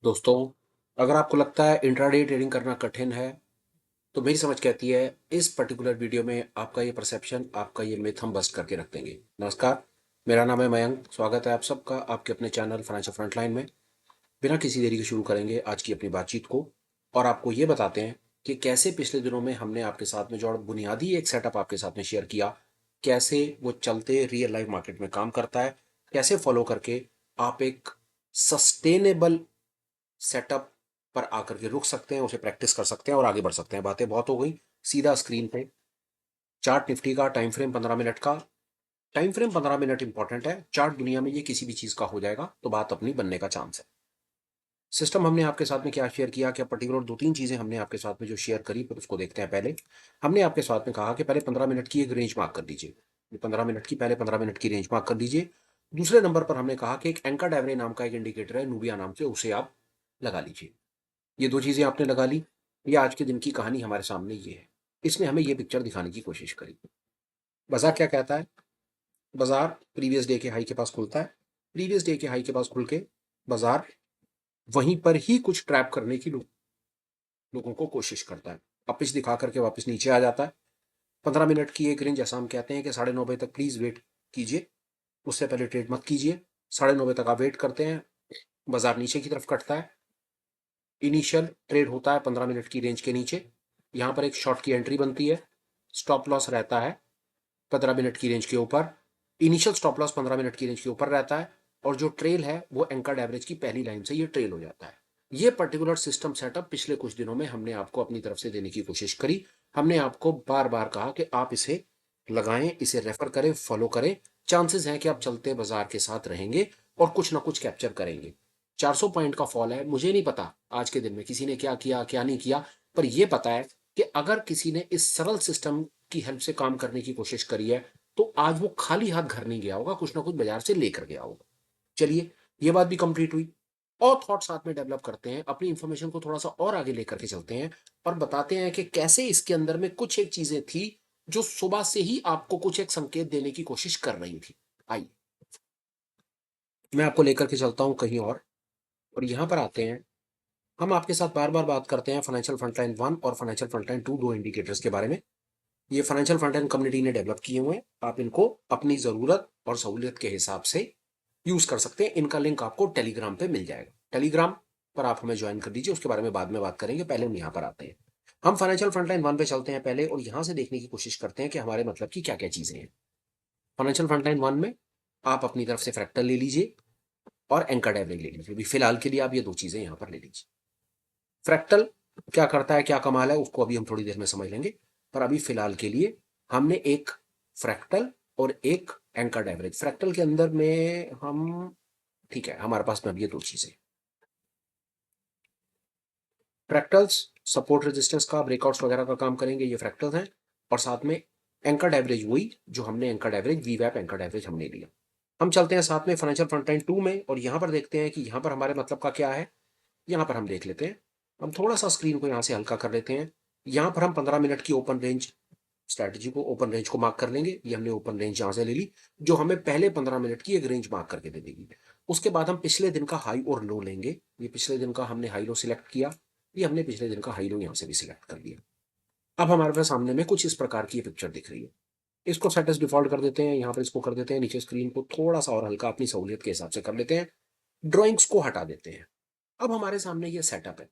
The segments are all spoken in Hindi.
दोस्तों, अगर आपको लगता है इंट्राडे ट्रेडिंग करना कठिन है, तो मेरी समझ कहती है इस पर्टिकुलर वीडियो में आपका ये परसेप्शन, आपका ये मिथ हम बस्ट करके रख देंगे। नमस्कार, मेरा नाम है मयंक। स्वागत है आप सबका आपके अपने चैनल फाइनेंशियल फ्रंटलाइन में। बिना किसी देरी के शुरू करेंगे आज की अपनी बातचीत को और आपको ये बताते हैं कि कैसे पिछले दिनों में हमने आपके साथ में जो बुनियादी एक सेटअप आपके साथ में शेयर किया, कैसे वो चलते रियल लाइफ मार्केट में काम करता है, कैसे फॉलो करके आप एक सस्टेनेबल सेटअप पर आकर के रुक सकते हैं, उसे प्रैक्टिस कर सकते हैं और आगे बढ़ सकते हैं। बातें बहुत हो गई, सीधा स्क्रीन पे चार्ट निफ्टी का टाइम फ्रेम 15 मिनट का। टाइम फ्रेम 15 मिनट इंपॉर्टेंट है। चार्ट दुनिया में ये किसी भी चीज का हो जाएगा तो बात अपनी बनने का चांस है। सिस्टम हमने आपके साथ में क्या शेयर किया, क्या पर्टिकुलर दो तीन चीजें हमने आपके साथ में जो शेयर करी, फिर उसको देखते हैं। पहले हमने आपके साथ में कहा कि पहले 15 मिनट की एक रेंज मार्क कर दीजिए। 15 मिनट की, पहले 15 मिनट की रेंज मार्क कर दीजिए। दूसरे नंबर पर हमने कहा कि एक एंकर एवरेज नाम का एक इंडिकेटर है नूबिया नाम से, उसे आप लगा लीजिए। ये दो चीजें आपने लगा ली। ये आज के दिन की कहानी हमारे सामने ये है। इसने हमें ये पिक्चर दिखाने की कोशिश करी। बाजार क्या कहता है? बाजार प्रीवियस डे के हाई के पास खुलता है। प्रीवियस डे के हाई के पास खुल के बाजार वहीं पर ही कुछ ट्रैप करने की लोगों को कोशिश करता है। वापिस दिखा करके वापस नीचे आ जाता है। 15 मिनट की एक रेंज, जैसा हम कहते हैं कि 9:30 तक प्लीज वेट कीजिए, उससे पहले ट्रेड मत कीजिए। 9:30 तक आप वेट करते हैं, बाजार नीचे की तरफ कटता है। इनिशियल ट्रेड होता है 15 मिनट की रेंज के नीचे। यहां पर एक शॉर्ट की एंट्री बनती है। स्टॉप लॉस रहता है 15 मिनट की रेंज के ऊपर। इनिशियल स्टॉप लॉस 15 मिनट की रेंज के ऊपर रहता है और जो ट्रेल है वो एंकर्ड एवरेज की पहली लाइन से ये ट्रेल हो जाता है। ये पर्टिकुलर सिस्टम सेटअप पिछले कुछ दिनों में हमने आपको अपनी तरफ से देने की कोशिश करी। हमने आपको बार बार कहा कि आप इसे लगाएं, इसे रेफर करें, फॉलो करें। चांसेस हैं कि आप चलते बाजार के साथ रहेंगे और कुछ ना कुछ कैप्चर करेंगे। 400 पॉइंट का फॉल है, मुझे नहीं पता आज के दिन में किसी ने क्या किया क्या नहीं किया, पर यह पता है कि अगर किसी ने इस सरल सिस्टम की हेल्प से काम करने की कोशिश करी है तो आज वो खाली हाथ घर नहीं गया होगा, कुछ ना कुछ बाजार से लेकर गया होगा। चलिए, ये बात भी कंप्लीट हुई। और थॉट साथ में डेवलप करते हैं, अपनी इंफॉर्मेशन को थोड़ा सा और आगे लेकर के चलते हैं और बताते हैं कि कैसे इसके अंदर में कुछ एक चीजें थी जो सुबह से ही आपको कुछ एक संकेत देने की कोशिश कर रही थी। आइए, मैं आपको लेकर के चलता हूं कहीं और यहां पर आते हैं। हम आपके साथ बार बार बात करते हैं फाइनेंशियल फ्रंटलाइन 1 और फाइनेंशियल फ्रंटलाइन 2, दो इंडिकेटर्स के बारे में। ये फाइनेंशियल फ्रंटलाइन कम्युनिटी ने डेवलप किए हुए हैं। आप इनको अपनी जरूरत और सहूलियत के हिसाब से यूज कर सकते हैं। इनका लिंक आपको टेलीग्राम पे मिल जाएगा। टेलीग्राम पर आप हमें ज्वाइन कर दीजिए, उसके बारे में बाद में बात करेंगे। पहले हम यहाँ पर आते हैं। हम फाइनेंशियल फ्रंटलाइन 1 पे चलते हैं पहले और यहां से देखने की कोशिश करते हैं कि हमारे मतलब की क्या क्या चीजें हैं। फाइनेंशियल फ्रंटलाइन 1 में आप अपनी तरफ से फ्रैक्टल ले लीजिए और एंकर्ड एवरेज ले लीजिए। अभी फिलहाल के लिए आप ये दो चीजें यहां पर ले लीजिए। फ्रैक्टल क्या करता है, क्या कमाल है, उसको अभी हम थोड़ी देर में समझ लेंगे। पर अभी फिलहाल के लिए हमने एक फ्रैक्टल और एक एंकर्ड एवरेज। फ्रैक्टल के अंदर में हम, ठीक है, हमारे पास में अब ये दो चीजें, फ्रैक्टल्स सपोर्ट रेजिस्टेंस का, ब्रेकआउट्स वगैरह का काम करेंगे, ये फ्रैक्टल्स हैं। और साथ में एंकर्ड एवरेज, वही जो हमने एंकर्ड एवरेज, वीवैप एंकर्ड एवरेज हमने लिया। हम चलते हैं साथ में फाइनेंशियल फ्रंटलाइन 2 में और यहां पर देखते हैं कि यहां पर हमारे मतलब का क्या है। यहां पर हम देख लेते हैं। हम थोड़ा सा स्क्रीन को यहां से हल्का कर लेते हैं। यहां पर हम 15 मिनट की ओपन रेंज स्ट्रैटेजी को, ओपन रेंज को मार्क कर लेंगे। ये हमने ओपन रेंज यहां से ले ली, जो हमें पहले 15 मिनट की एक रेंज मार्क करके दे देगी। उसके बाद हम पिछले दिन का हाई और लो लेंगे। ये पिछले दिन का हमने हाई लो सिलेक्ट किया, ये हमने पिछले दिन का हाई लो यहां से भी सिलेक्ट कर लिया। अब हमारे पास सामने में कुछ इस प्रकार की पिक्चर दिख रही है। इसको सेट एज डिफॉल्ट कर देते हैं, यहाँ पर इसको कर देते हैं नीचे, स्क्रीन को थोड़ा सा और हल्का अपनी सहूलियत के हिसाब से कर लेते हैं। ड्रॉइंग्स को हटा देते हैं। अब हमारे सामने ये सेटअप है।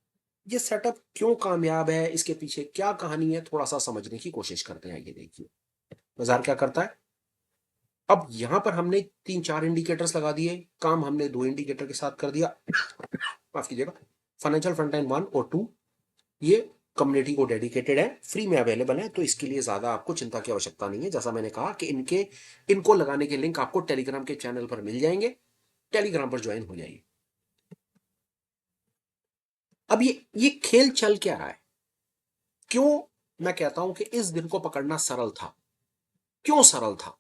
ये सेटअप क्यों कामयाब है, इसके पीछे क्या कहानी है, थोड़ा सा समझने की कोशिश करते हैं। ये देखिए बाजार क्या करता है। अब यहां पर हमने तीन चार इंडिकेटर्स लगा दिए, काम हमने दो इंडिकेटर के साथ कर दिया। माफ कीजिएगा। फाइनेंशियल फ्रंटलाइन 1 और 2 ये कम्युनिटी को डेडिकेटेड है, फ्री में अवेलेबल है, तो इसके लिए ज्यादा आपको चिंता की आवश्यकता नहीं है। जैसा मैंने कहा कि इनको लगाने के लिंक आपको टेलीग्राम के चैनल पर मिल जाएंगे। टेलीग्राम पर ज्वाइन हो जाइए। अब ये खेल चल क्या रहा है, क्यों मैं कहता हूं कि इस दिन को पकड़ना सरल था, क्यों सरल था,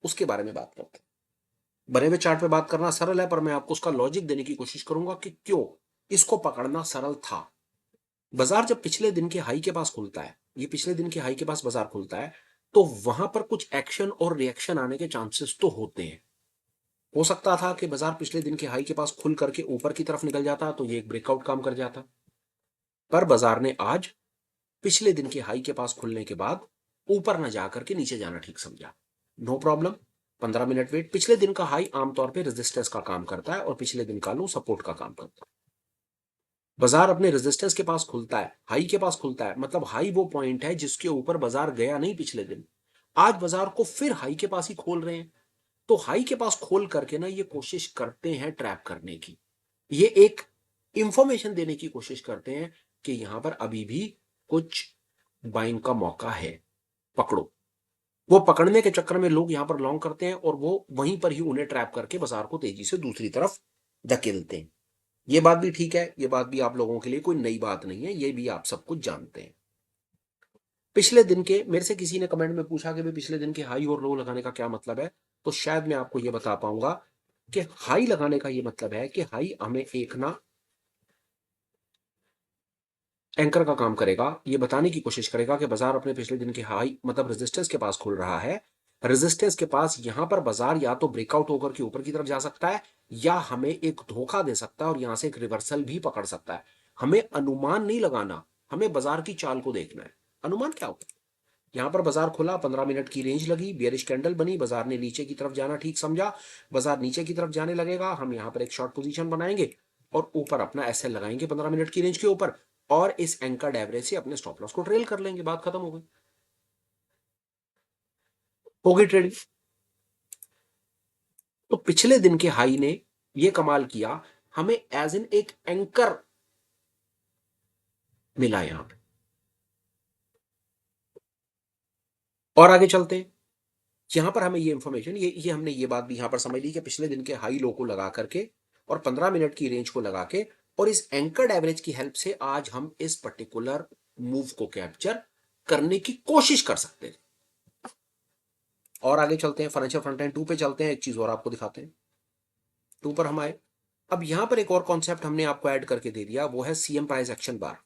उसके बारे में बात करते हैं। बने हुए चार्ट पे बात करना सरल है, पर मैं आपको उसका लॉजिक देने की कोशिश करूंगा कि क्यों इसको पकड़ना सरल था। बाजार जब पिछले दिन के हाई के पास खुलता है, ये पिछले दिन के हाई के पास बाजार खुलता है, तो वहां पर कुछ एक्शन और रिएक्शन आने के चांसेस तो होते हैं। हो सकता था कि बाजार पिछले दिन के हाई के पास खुल करके ऊपर की तरफ निकल जाता तो ये एक ब्रेकआउट काम कर जाता, पर बाजार ने आज पिछले दिन के हाई के पास खुलने के बाद ऊपर न जाकर के नीचे जाना ठीक समझा। No problem, 15 minute wait. पिछले दिन का हाई आमतौर पे रेजिस्टेंस का काम करता है और पिछले दिन का लो सपोर्ट का काम करता है। बाजार अपने रेजिस्टेंस के पास खुलता है, हाई के पास खुलता है, मतलब हाई वो पॉइंट है जिसके ऊपर बाजार गया नहीं पिछले दिन। आज बाजार को फिर हाई के पास ही खोल रहे हैं, तो हाई के पास खोल करके ना ये कोशिश करते हैं ट्रैप करने की, ये एक इंफॉर्मेशन देने की कोशिश करते हैं कि यहां पर अभी भी कुछ बाइंग का मौका है, पकड़ो। वो पकड़ने के चक्कर में लोग यहां पर लॉन्ग करते हैं और वो वहीं पर ही उन्हें ट्रैप करके बाजार को तेजी से दूसरी तरफ धकेलते हैं। ये बात भी ठीक है, ये बात भी आप लोगों के लिए कोई नई बात नहीं है, ये भी आप सब कुछ जानते हैं। पिछले दिन के, मेरे से किसी ने कमेंट में पूछा कि भाई पिछले दिन के हाई और लो लगाने का क्या मतलब है, तो शायद मैं आपको ये बता पाऊंगा कि हाई लगाने का ये मतलब है कि हाई हमें एक ना एंकर का काम करेगा, ये बताने की कोशिश करेगा कि बाजार अपने पिछले दिन के हाई मतलब रेजिस्टेंस के पास खुल रहा है। रेजिस्टेंस के पास यहां पर बाजार या तो ब्रेकआउट होकर के ऊपर की तरफ जा सकता है या हमें एक धोखा दे सकता है और यहां से एक रिवर्सल भी पकड़ सकता है। हमें अनुमान नहीं लगाना, हमें बाजार की चाल को देखना है। अनुमान क्या होगा? यहां पर बाजार खुला, 15 मिनट की रेंज लगी, बेयरिश कैंडल बनी, बाजार ने नीचे की तरफ जाना ठीक समझा, बाजार नीचे की तरफ जाने लगेगा, हम यहां पर एक शॉर्ट पोजीशन बनाएंगे और ऊपर अपना एसएल लगाएंगे 15 मिनट की रेंज के ऊपर और इस एंकर्ड एवरेज से अपने स्टॉप लॉस को ट्रेल कर लेंगे, बात खत्म हो गई ट्रेडिंग। तो पिछले दिन के हाई ने यह कमाल किया, हमें एज इन एक एंकर मिला यहां पे। और आगे चलते हैं, यहां पर हमें ये इंफॉर्मेशन, ये हमने ये बात भी यहां पर समझ ली कि पिछले दिन के हाई लो को लगा करके और 15 मिनट की रेंज को लगा के और इस एंकर्ड एवरेज की हेल्प से आज हम इस पर्टिकुलर मूव को कैप्चर करने की कोशिश कर सकते हैं। और आगे चलते हैं, फाइनेंशियल फ्रंट एंड 2 पे चलते हैं, एक चीज और आपको दिखाते हैं। 2 पर हम आए, अब यहां पर एक और कॉन्सेप्ट हमने आपको ऐड करके दे दिया, वो है सीएम प्राइस एक्शन बार।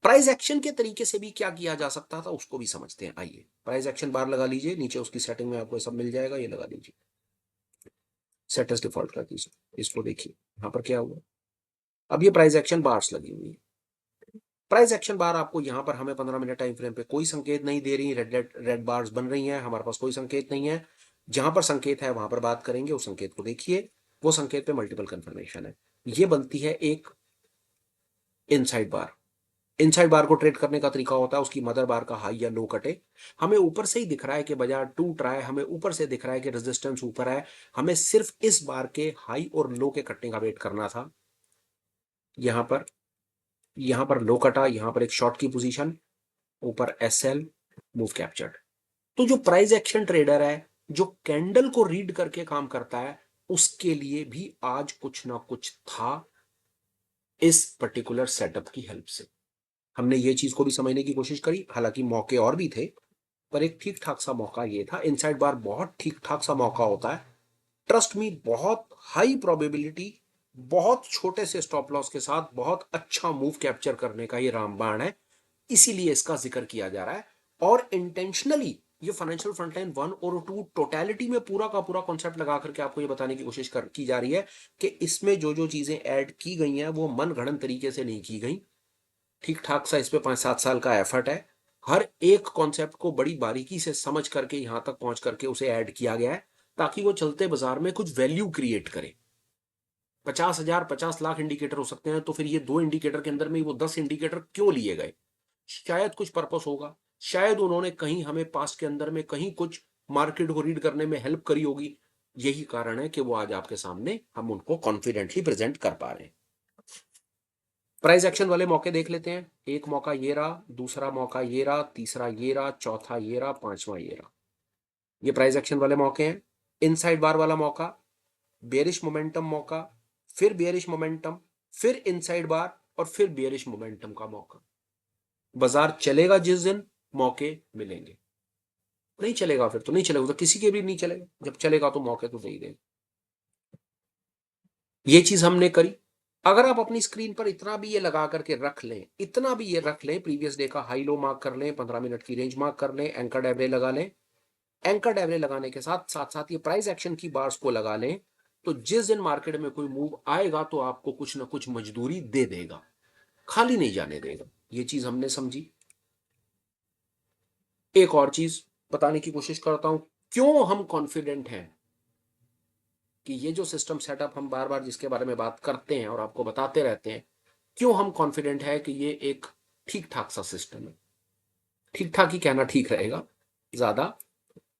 प्राइस एक्शन के तरीके से भी क्या किया जा सकता था उसको भी समझते हैं। आइए प्राइस एक्शन बार लगा लीजिए, नीचे उसकी सेटिंग में आपको सब मिल जाएगा, ये लगा लीजिए, सेट एज डिफॉल्ट कर दीजिए। इसको देखिए यहां पर क्या हुआ, अब ये प्राइस एक्शन बार्स लगी हुई है। प्राइस एक्शन बार आपको यहां पर हमें 15 मिनट टाइम फ्रेम पे कोई संकेत नहीं दे रही, रेड रेड बार्स बन रही हैं, हमारे पास कोई संकेत नहीं है। जहां पर संकेत है वहां पर बात करेंगे, उस संकेत को देखिए, वो संकेत पे मल्टीपल कंफर्मेशन है। ये बनती है एक इनसाइड बार। इनसाइड बार को ट्रेड करने का तरीका होता है उसकी मदर बार का हाई या लो कटे। हमें ऊपर से ही दिख रहा है कि बाजार टूट रहा है, हमें ऊपर से दिख रहा है कि रेजिस्टेंस ऊपर है, हमें सिर्फ इस बार के हाई और लो के कटने का वेट करना था। यहां पर लो कटा, यहां पर एक शॉर्ट की पोजीशन, ऊपर एसएल, मूव कैप्चर्ड। तो जो प्राइस एक्शन ट्रेडर है, जो कैंडल को रीड करके काम करता है, उसके लिए भी आज कुछ ना कुछ था इस पर्टिकुलर सेटअप की हेल्प से। हमने ये चीज को भी समझने की कोशिश करी, हालांकि मौके और भी थे, पर एक ठीक ठाक सा मौका ये था। इनसाइड बार बहुत ठीक ठाक सा मौका होता है, ट्रस्ट मी, बहुत हाई प्रोबेबिलिटी, बहुत छोटे से स्टॉप लॉस के साथ बहुत अच्छा मूव कैप्चर करने का ये रामबाण है, इसीलिए इसका जिक्र किया जा रहा है। और इंटेंशनली ये फाइनेंशियल फ्रंटलाइन 1 और 2 टोटलिटी में पूरा का पूरा कॉन्सेप्ट लगा करके आपको ये बताने की कोशिश की जा रही है कि इसमें जो जो चीजें ऐड की गई हैं वो मन गढ़ंत तरीके से नहीं की गई, ठीक ठाक सा इस पे 5-7 साल का एफर्ट है। हर एक कॉन्सेप्ट को बड़ी बारीकी से समझ करके यहां तक पहुंच करके उसे ऐड किया गया है ताकि वो चलते बाजार में कुछ वैल्यू क्रिएट करे। 50,000 50 लाख इंडिकेटर हो सकते हैं, तो फिर ये 2 इंडिकेटर के अंदर में वो 10 इंडिकेटर क्यों लिए गए? शायद कुछ पर्पस होगा, शायद उन्होंने कहीं हमें पास्ट के अंदर में कहीं कुछ मार्केट को रीड करने में हेल्प करी होगी। यही कारण है कि वो आज आपके सामने हम उनको कॉन्फिडेंटली प्रेजेंट कर पा रहे हैं। प्राइस एक्शन वाले मौके देख लेते हैं। एक मौका ये रहा, दूसरा मौका ये रहा, तीसरा ये रहा, चौथा ये रहा, पांचवा ये रहा। ये प्राइस एक्शन वाले मौके हैं। इनसाइड बार वाला मौका, बेयरिश मोमेंटम मौका, फिर बेयरिश मोमेंटम, फिर इनसाइड बार और फिर बेयरिश मोमेंटम का मौका। बाजार चलेगा जिस दिन मौके मिलेंगे, नहीं चलेगा फिर तो नहीं चलेगा, तो किसी के भी नहीं चलेगा। जब चलेगा तो मौके तो दे ही देंगे। ये चीज हमने करी। अगर आप अपनी स्क्रीन पर इतना भी ये लगा करके रख लें, इतना भी ये रख लें, प्रीवियस डे का हाई लो मार्क कर लें, 15 मिनट की रेंज मार्क कर लें, एंकर्ड एवरेज लगा लें, एंकर एवरेज लगाने के साथ साथ साथ ये प्राइस एक्शन की बार्स को लगा लें, तो जिस दिन मार्केट में कोई मूव आएगा तो आपको कुछ ना कुछ मजदूरी दे देगा, खाली नहीं जाने देगा। ये चीज हमने समझी। एक और चीज बताने की कोशिश करता हूं, क्यों हम कॉन्फिडेंट हैं कि ये जो सिस्टम सेटअप हम बार बार जिसके बारे में बात करते हैं और आपको बताते रहते हैं, क्यों हम कॉन्फिडेंट है कि ये एक ठीक ठाक सा सिस्टम है। ठीक ठाक ही कहना ठीक रहेगा, ज्यादा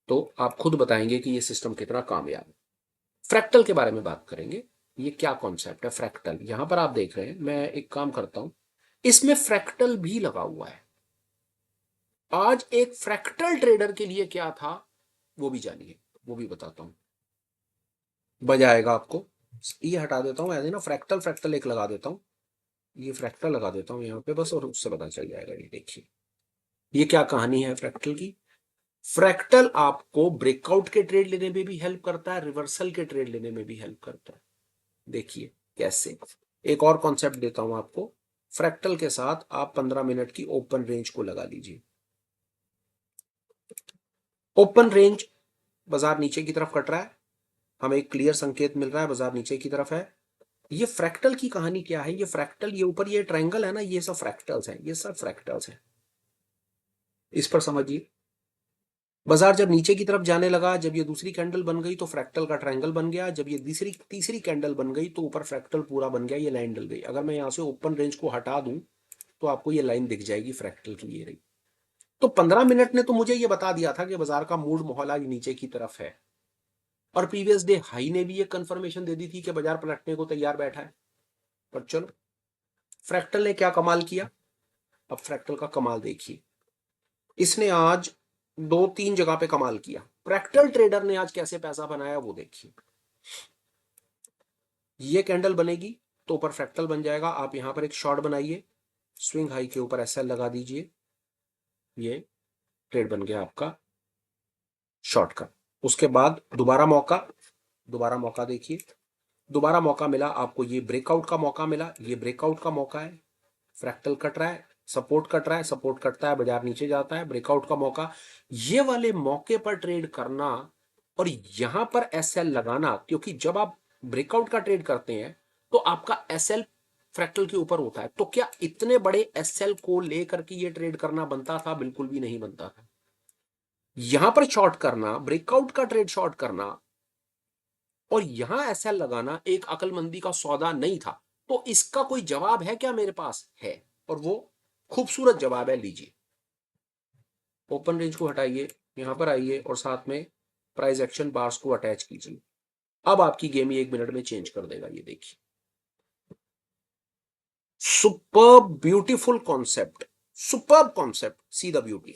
तो आप खुद बताएंगे कि ये सिस्टम कितना कामयाब है। फ्रैक्टल के बारे में बात करेंगे। ये क्या कॉन्सेप्ट है फ्रैक्टल? यहां पर आप देख रहे हैं, मैं एक काम करता हूं, इसमें फ्रैक्टल भी लगा हुआ है। आज एक फ्रैक्टल ट्रेडर के लिए क्या था वो भी जानिए, वो भी बताता हूं, मजा आएगा आपको। ये हटा देता हूं, ऐसे ना फ्रैक्टल फ्रैक्टल एक लगा देता हूं, ये फ्रैक्टल लगा देता हूं यहां पे बस, और उससे पता चल जाएगा। ये देखिए, ये क्या कहानी है फ्रैक्टल की। फ्रैक्टल आपको ब्रेकआउट के ट्रेड लेने में भी हेल्प करता है, रिवर्सल के ट्रेड लेने में भी हेल्प करता है। देखिए कैसे। एक और कॉन्सेप्ट देता हूं आपको, फ्रैक्टल के साथ आप 15 मिनट की ओपन रेंज को लगा लीजिए। ओपन रेंज, बाजार नीचे की तरफ कट रहा है, हमें एक क्लियर संकेत मिल रहा है बाजार नीचे की तरफ है। ये फ्रैक्टल की कहानी क्या है? ये फ्रैक्टल, ये ऊपर ये ट्रायंगल है ना, ये सब फ्रैक्टल्स हैं, ये सब फ्रैक्टल्स हैं। इस पर समझिए, बाजार जब नीचे की तरफ जाने लगा, जब ये दूसरी कैंडल बन गई तो फ्रैक्टल का ट्रायंगल बन गया, जब ये तीसरी कैंडल बन गई तो ऊपर फ्रैक्टल पूरा बन गया, ये लाइन डल गई। अगर मैं यहां से ओपन रेंज को हटा दूं तो आपको ये लाइन दिख जाएगी फ्रैक्टल की, ये रही। तो 15 मिनट ने तो मुझे ये बता दिया था कि बाजार का मूड माहौल आज नीचे की तरफ है, और प्रीवियस डे हाई ने भी ये कंफर्मेशन दे दी थी कि बाजार पलटने को तैयार बैठा है। पर चलो, फ्रैक्टल ने क्या कमाल किया, अब फ्रैक्टल का कमाल देखिए। इसने आज दो तीन जगह पे कमाल किया। फ्रैक्टल ट्रेडर ने आज कैसे पैसा बनाया वो देखिए। ये कैंडल बनेगी तो ऊपर फ्रैक्टल बन जाएगा, आप यहां पर एक शॉर्ट बनाइए, स्विंग हाई के ऊपर एसएल लगा दीजिए, ये ट्रेड बन गया आपका शॉर्ट का। उसके बाद दोबारा मौका देखिए, दोबारा मौका मिला आपको, ये ब्रेकआउट का मौका मिला, ये ब्रेकआउट का मौका है, फ्रैक्टल कट रहा है, सपोर्ट कट रहा है, सपोर्ट कटता है, बाजार नीचे जाता है, ब्रेकआउट का मौका। ये वाले मौके पर ट्रेड करना और यहां पर एसएल लगाना, क्योंकि जब आप ब्रेकआउट का ट्रेड करते हैं तो आपका एसएल फ्रैक्टल के ऊपर होता है। तो क्या इतने बड़े एसएल को लेकर के ये ट्रेड करना बनता था? बिल्कुल भी नहीं बनता था। यहां पर शॉर्ट करना, ब्रेकआउट का ट्रेड शॉर्ट करना और यहां एसएल लगाना एक अकलमंदी का सौदा नहीं था। तो इसका कोई जवाब है क्या? मेरे पास है, और वो खूबसूरत जवाब है, लीजिए। ओपन रेंज को हटाइए, यहां पर आइए और साथ में प्राइस एक्शन बार्स को अटैच कीजिए। अब आपकी गेम ये 1 मिनट में चेंज कर देगा, ये देखिए। Superb beautiful concept, superb concept, see the beauty.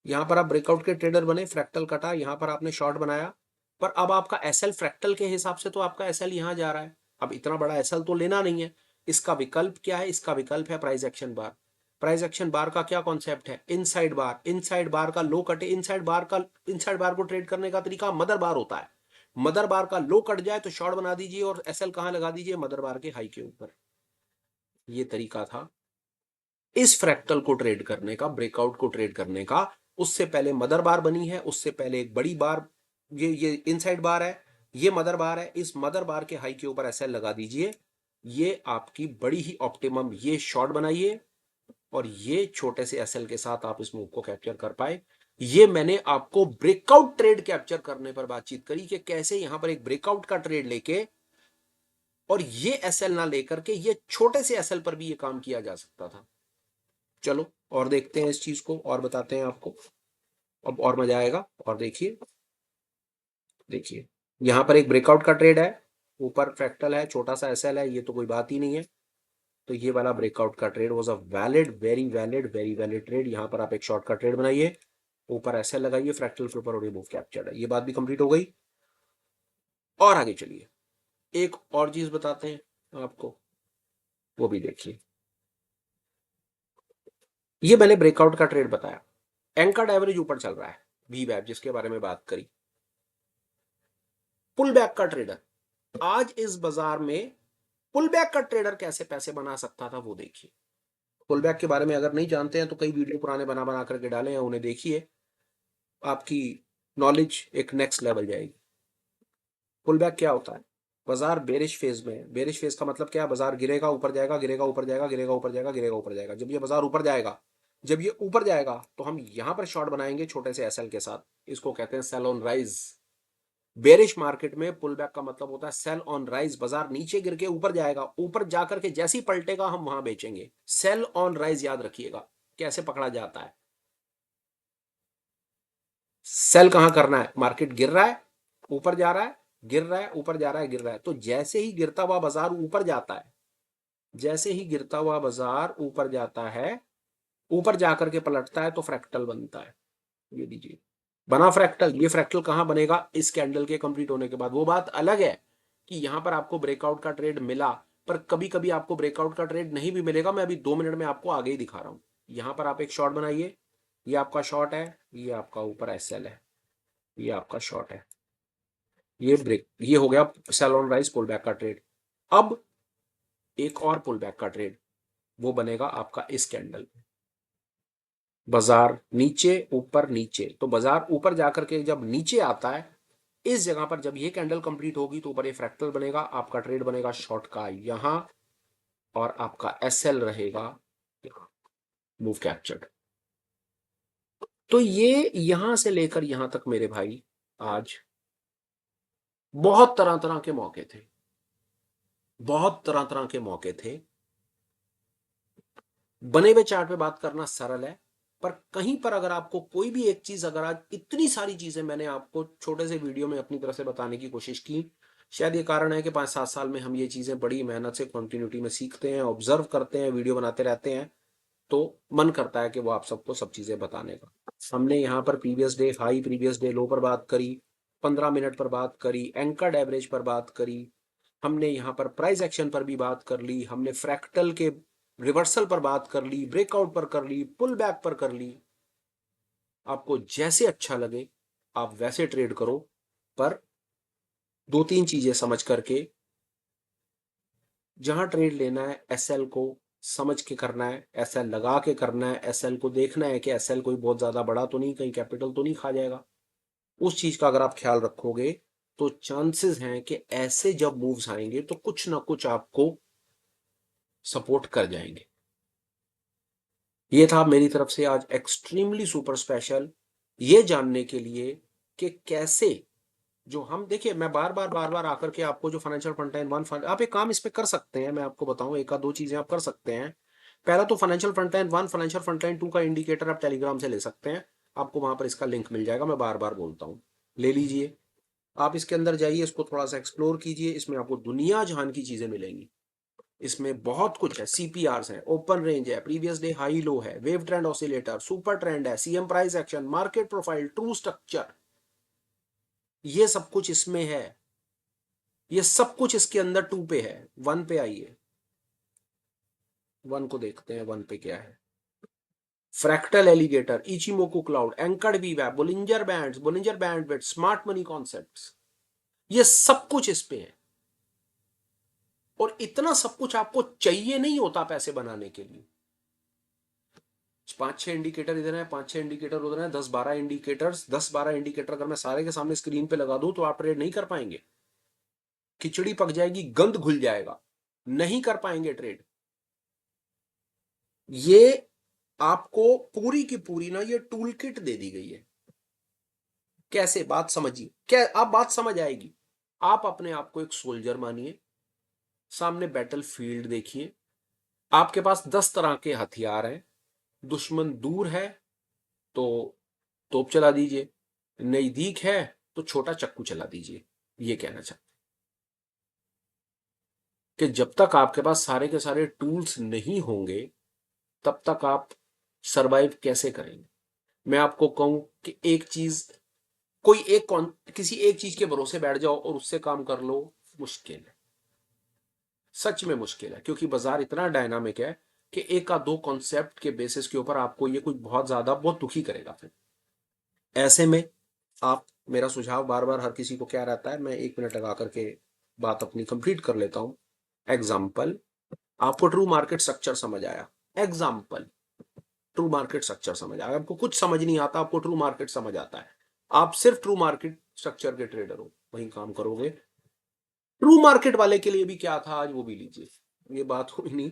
यहां पर आप ब्रेकआउट के ट्रेडर बने, फ्रैक्टल कटा, यहां पर आपने शॉर्ट बनाया, पर अब आपका एसएल फ्रैक्टल के हिसाब से तो आपका एसएल यहां जा रहा है। अब इतना बड़ा एसएल तो लेना नहीं है। इसका विकल्प क्या है? इसका विकल्प है प्राइस एक्शन बार। प्राइस एक्शन बार का क्या कॉन्सेप्ट है? इनसाइड बार, इनसाइड बार का लो कटे, इनसाइड बार को ट्रेड करने का तरीका मदर बार होता है। मदर बार का लो कट जाए तो शॉर्ट बना दीजिए और एसएल कहां लगा दीजिए? मदर बार के हाई के ऊपर। ये तरीका था इस फ्रैक्टल को ट्रेड करने का, ब्रेकआउट को ट्रेड करने का। उससे पहले मदर बार बनी है, उससे पहले एक बड़ी बार, ये इनसाइड बार है, ये मदर बार है। इस मदर बार के हाई के ऊपर एसएल लगा दीजिए, ये आपकी बड़ी ही ऑप्टिमम, ये शॉर्ट बनाइए और ये छोटे से एसएल के साथ आप इस मूव को कैप्चर कर पाए। ये मैंने आपको ब्रेकआउट ट्रेड कैप्चर करने पर बातचीत करी कि कैसे यहां पर एक ब्रेकआउट का ट्रेड लेके और ये एसएल ना लेकर के ये छोटे से एसएल पर भी ये काम किया जा सकता था। चलो और देखते हैं इस चीज को, और बताते हैं आपको, अब और मजा आएगा। और देखिए, देखिए यहां पर एक ब्रेकआउट का ट्रेड है, ऊपर फ्रैक्टल है, छोटा सा एसएल है, ये तो कोई बात ही नहीं है। तो ये वाला ब्रेकआउट का trade was a valid, very valid trade. यहां पर आप एक शॉर्ट का ट्रेड बनाइए, ऊपर एसएल लगाइए फ्रैक्टल के ऊपर और ये मूव कैप्चर्ड है। ये बात भी कंप्लीट हो गई। और आगे चलिए, एक और चीज बताते हैं आपको, वो भी देखिए। ये मैंने ब्रेकआउट का ट्रेड बताया, एंकर्ड एवरेज ऊपर चल रहा है, वीवैप जिसके बारे में बात करी। पुल बैक का ट्रेडर आज इस बाजार में, पुल बैक का ट्रेडर कैसे पैसे बना सकता था वो देखिए। पुल बैक के बारे में अगर नहीं जानते हैं तो कई वीडियो पुराने बना बना करके डाले हैं, उन्हें देखिए। आपकी नॉलेज एक नेक्स्ट लेवल जाएगी। पुल बैक क्या होता है? बाजार बेरिश फेज में है। बेरिश फेज का मतलब क्या है? बाजार गिरेगा, ऊपर जाएगा, गिरेगा, ऊपर जाएगा, गिरेगा, ऊपर जाएगा, गिरेगा, ऊपर जाएगा। जब ये बाजार ऊपर जाएगा, जब ये ऊपर जाएगा तो हम यहां पर शॉर्ट बनाएंगे छोटे से एसएल के साथ। इसको कहते हैं sell on rise. Bearish market में पुल बैक का मतलब होता है सेल ऑन राइज। बाजार नीचे गिर के ऊपर जाएगा, ऊपर जाकर के जैसे ही पलटेगा हम वहां बेचेंगे। सेल ऑन राइज याद रखिएगा। कैसे पकड़ा जाता है? सेल कहां करना है? मार्केट गिर रहा है, ऊपर जा रहा है, गिर रहा है, ऊपर जा रहा है, गिर रहा है, तो जैसे ही गिरता हुआ बाजार ऊपर जाता है, जैसे ही गिरता हुआ बाजार ऊपर जाता है, ऊपर जाकर के पलटता है तो फ्रैक्टल बनता है। ये लीजिए, बना फ्रैक्टल। ये फ्रैक्टल कहां बनेगा? इस कैंडल के कंप्लीट होने के बाद। वो बात अलग है कि यहां पर आपको ब्रेकआउट का ट्रेड मिला, पर कभी कभी आपको ब्रेकआउट का ट्रेड नहीं भी मिलेगा। मैं अभी 2 मिनट में आपको आगे ही दिखा रहा हूं। यहां पर आप एक शॉर्ट बनाइए, ये आपका शॉर्ट है, ये आपका ऊपर एसएल है, ये आपका शॉर्ट है, ये ब्रेक, ये हो गया sell on rise pull back का ट्रेड। अब एक और पुल बैक का ट्रेड वो बनेगा आपका इस कैंडल में। बाजार नीचे ऊपर नीचे, तो बाजार ऊपर जाकर के जब नीचे आता है, इस जगह पर जब ये कैंडल कंप्लीट होगी तो ऊपर ये फ्रैक्टल बनेगा। आपका ट्रेड बनेगा शॉर्ट का यहां, और आपका एसएल रहेगा यहां, मूव कैप्चर्ड। तो ये यहां से लेकर यहां तक मेरे भाई आज बहुत तरह तरह के मौके थे, बहुत तरह तरह के मौके थे। बने हुए चार्ट पे बात करना सरल है, पर कहीं पर अगर आपको कोई भी एक चीज, अगर आज इतनी सारी चीजें मैंने आपको छोटे से वीडियो में अपनी तरफ से बताने की कोशिश की, शायद ये कारण है कि 5-7 साल में हम ये चीजें बड़ी मेहनत से कंटिन्यूटी में सीखते हैं, ऑब्जर्व करते हैं, वीडियो बनाते रहते हैं, तो मन करता है कि वो आप सबको सब चीजें बताने का। हमने यहाँ पर previous day high, previous day लो पर बात करी, 15 मिनट पर बात करी, एंकर्ड एवरेज पर बात करी, हमने यहाँ पर प्राइस एक्शन पर भी बात कर ली, हमने फ्रैक्टल के रिवर्सल पर बात कर ली, ब्रेकआउट पर कर ली, पुल बैक पर कर ली। आपको जैसे अच्छा लगे आप वैसे ट्रेड करो, पर 2-3 चीजें समझ करके, जहां ट्रेड लेना है एसएल को समझ के करना है, एसएल लगा के करना है, एसएल को देखना है कि एसएल कोई बहुत ज्यादा बड़ा तो नहीं, कहीं कैपिटल तो नहीं खा जाएगा। उस चीज का अगर आप ख्याल रखोगे तो चांसेस हैं कि ऐसे जब मूव्स आएंगे तो कुछ ना कुछ आपको सपोर्ट कर जाएंगे। ये था मेरी तरफ से आज एक्सट्रीमली सुपर स्पेशल, ये जानने के लिए कि कैसे, जो हम देखिए, मैं बार बार आकर के आपको जो फाइनेंशियल फ्रंटलाइन वन फंड, आप एक काम इस पे कर सकते हैं, मैं आपको बताऊं एक आध दो चीजें आप कर सकते हैं। पहला तो financial frontline one, financial frontline two का इंडिकेटर आप टेलीग्राम से ले सकते हैं। आपको वहां पर इसका लिंक मिल जाएगा, मैं बार बार बोलता हूँ, ले लीजिए। आप इसके अंदर जाइए, इसको थोड़ा सा एक्सप्लोर कीजिए, इसमें आपको दुनिया जहान की चीजें मिलेंगी। इसमें बहुत कुछ है, सीपीआर है, ओपन रेंज है, प्रीवियस डे हाई लो है, wave trend oscillator, super trend है, CM price action, market profile, true structure, ये सब कुछ इसमें है। ये सब कुछ इसके अंदर टू पे है। वन पे आइए, वन को देखते हैं, वन पे क्या है। Fractal alligator, Ichimoku cloud, anchored वीवैप, Bollinger band width, smart money concepts, ये सब कुछ इस पे है। और इतना सब कुछ आपको चाहिए नहीं होता पैसे बनाने के लिए। 5-6 इंडिकेटर इधर है, 5-6 इंडिकेटर उधर है, 10-12 इंडिकेटर्स, 10-12 इंडिकेटर अगर मैं सारे के सामने स्क्रीन पे लगा दूं तो आप ट्रेड नहीं कर पाएंगे। खिचड़ी पक जाएगी, गंद घुल जाएगा, नहीं कर पाएंगे ट्रेड। ये आपको पूरी की पूरी ना ये टूल किट दे दी गई है। कैसे, बात समझिए, क्या आप बात समझ आएगी। आप अपने आप को एक सोल्जर मानिए, सामने बैटल फील्ड देखिए, आपके पास 10 तरह के हथियार हैं। दुश्मन दूर है तो तोप चला दीजिए, नजदीक है तो छोटा चक्कू चला दीजिए। ये कहना चाहते कि जब तक आपके पास सारे के सारे टूल्स नहीं होंगे तब तक आप सरवाइव कैसे करेंगे। मैं आपको कहूं कि एक चीज, कोई एक किसी एक चीज के भरोसे बैठ जाओ और उससे काम कर लो, मुश्किल है, सच में मुश्किल है, क्योंकि बाजार इतना डायनामिक है कि एक का दो कॉन्सेप्ट के बेसिस के ऊपर आपको ये कुछ बहुत ज्यादा बहुत दुखी करेगा। फिर ऐसे में आप, मेरा सुझाव बार बार हर किसी को क्या रहता है, मैं 1 मिनट लगा करके बात अपनी कंप्लीट कर लेता हूं। एग्जाम्पल, आपको ट्रू मार्केट स्ट्रक्चर समझ आया, एग्जाम्पल ट्रू मार्केट स्ट्रक्चर समझ आया, आपको कुछ समझ नहीं आता, आपको ट्रू मार्केट समझ आता है, आप सिर्फ ट्रू मार्केट स्ट्रक्चर के ट्रेडर हो, वहीं काम करोगे। ट्रू मार्केट वाले के लिए भी क्या था आज वो भी लीजिए, ये बात हुई नहीं।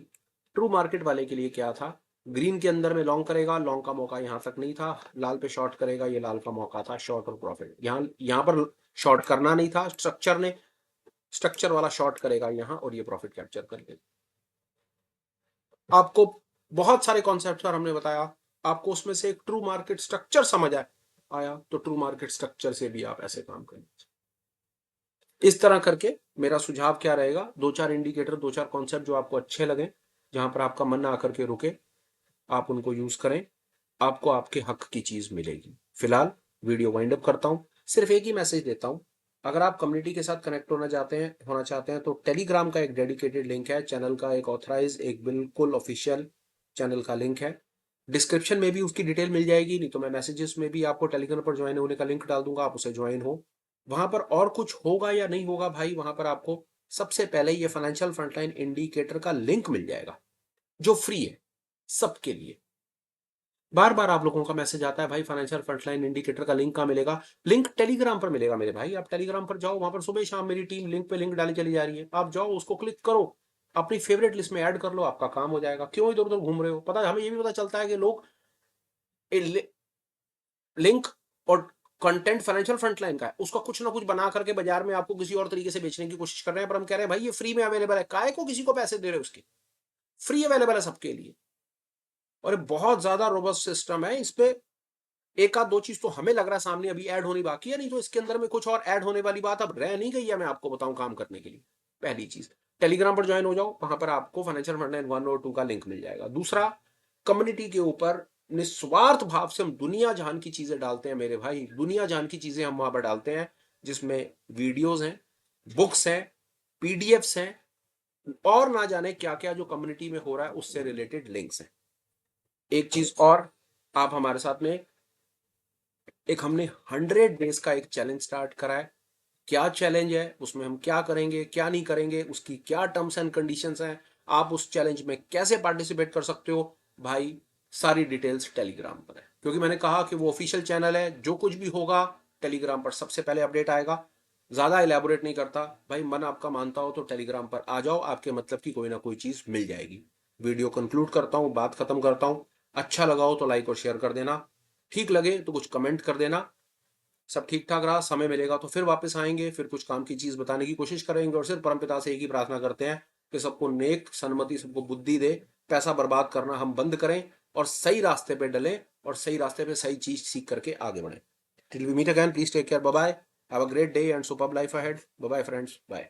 ट्रू मार्केट वाले के लिए क्या था, ग्रीन के अंदर में लॉन्ग करेगा, लॉन्ग का मौका यहां तक नहीं था, लाल पे शॉर्ट करेगा, ये लाल का मौका था, शॉर्ट और प्रॉफिट। यहां पर शॉर्ट करना नहीं था, स्ट्रक्चर ने, स्ट्रक्चर वाला शॉर्ट करेगा यहां और ये प्रॉफिट कैप्चर कर लेगा। आपको बहुत सारे कॉन्सेप्ट पर हमने बताया, आपको उसमें से एक ट्रू मार्केट स्ट्रक्चर समझ आया तो ट्रू मार्केट स्ट्रक्चर से भी आप ऐसे काम करें। इस तरह करके मेरा सुझाव क्या रहेगा, दो चार इंडिकेटर, दो चार कॉन्सेप्ट जो आपको अच्छे लगे, जहां पर आपका मन ना आकर के रुके, आप उनको यूज करें, आपको आपके हक की चीज मिलेगी। फिलहाल वीडियो वाइंड अप करता हूं, सिर्फ एक ही मैसेज देता हूं, अगर आप कम्युनिटी के साथ कनेक्ट होना चाहते हैं तो टेलीग्राम का एक डेडिकेटेड लिंक है, चैनल का एक ऑथराइज, एक बिल्कुल ऑफिशियल चैनल का लिंक है, डिस्क्रिप्शन में भी उसकी डिटेल मिल जाएगी, नहीं तो मैं मैसेजेस में भी आपको टेलीग्राम पर ज्वाइन होने का लिंक डाल दूंगा, आप उसे ज्वाइन हो। वहां पर और कुछ होगा या नहीं होगा भाई, वहां पर आपको सबसे पहले ये फाइनेंशियल फ्रंटलाइन इंडिकेटर का लिंक मिल जाएगा जो फ्री है सबके लिए। बार बार आप लोगों का मैसेज आता है भाई फाइनेंशियल फ्रंटलाइन इंडिकेटर का लिंक कहां मिलेगा, लिंक टेलीग्राम पर मिलेगा मेरे भाई। आप टेलीग्राम पर जाओ, वहां पर सुबह शाम मेरी टीम लिंक पे लिंक डाली चली जा रही है, आप जाओ उसको क्लिक करो, अपनी फेवरेट लिस्ट में ऐड कर लो, आपका काम हो जाएगा। क्यों इधर उधर घूम रहे हो, पता है हमें ये भी पता चलता है कि लोग लिंक और कंटेंट फाइनेंशियल फ्रंटलाइन का है, उसका कुछ ना कुछ बना करके बाजार में आपको किसी और तरीके से बेचने की कोशिश कर रहे हैं, पर हम कह रहे हैं भाई ये फ्री में अवेलेबल है, काहे को किसी को पैसे दे रहे हो, उसके फ्री अवेलेबल है सबके लिए। और बहुत ज्यादा रोबस्ट सिस्टम है, इस पे एक आध दो चीज तो हमें लग रहा है सामने अभी ऐड होनी बाकी है, नहीं तो इसके अंदर में कुछ और ऐड होने वाली बात अब रह नहीं गई है, मैं आपको बताऊं काम करने के लिए। पहली चीज, टेलीग्राम पर ज्वाइन हो जाओ, वहां पर आपको फाइनेंशियल फ्रंटलाइन 1 और 2 का लिंक मिल जाएगा। दूसरा, कम्युनिटी के ऊपर निस्वार्थ भाव से हम दुनिया जहान की चीजें डालते हैं मेरे भाई, दुनिया जहान की चीजें हम वहां पर डालते हैं, जिसमें वीडियोस हैं, बुक्स हैं, पीडीएफ्स हैं, और ना जाने क्या क्या जो कम्युनिटी में हो रहा है उससे रिलेटेड लिंक्स हैं। एक चीज और, आप हमारे साथ में एक हमने 100 डेज का एक चैलेंज स्टार्ट करा है। क्या चैलेंज है, उसमें हम क्या करेंगे क्या नहीं करेंगे, उसकी क्या टर्म्स एंड कंडीशंस हैं, आप उस चैलेंज में कैसे पार्टिसिपेट कर सकते हो भाई, सारी डिटेल्स टेलीग्राम पर है। क्योंकि मैंने कहा कि वो ऑफिशियल चैनल है, जो कुछ भी होगा टेलीग्राम पर सबसे पहले अपडेट आएगा। ज्यादा एलैबोरेट नहीं करता भाई, मन आपका मानता हो तो टेलीग्राम पर आ जाओ, आपके मतलब की कोई ना कोई चीज मिल जाएगी। वीडियो कंक्लूड करता हूं, बात खत्म करता हूं। अच्छा लगा हो तो लाइक और शेयर कर देना, ठीक लगे तो कुछ कमेंट कर देना। सब ठीक ठाक रहा, समय मिलेगा तो फिर वापस आएंगे, फिर कुछ काम की चीज बताने की कोशिश करेंगे, और सिर्फ परमपिता से एक ही प्रार्थना करते हैं कि सबको नेक सन्मति, सबको बुद्धि दे, पैसा बर्बाद करना हम बंद करें और सही रास्ते पे डलें, और सही रास्ते पे सही चीज सीख करके आगे बढ़ें। Till we meet again, please take care, bye bye, have a great day and superb life ahead, bye bye friends, bye.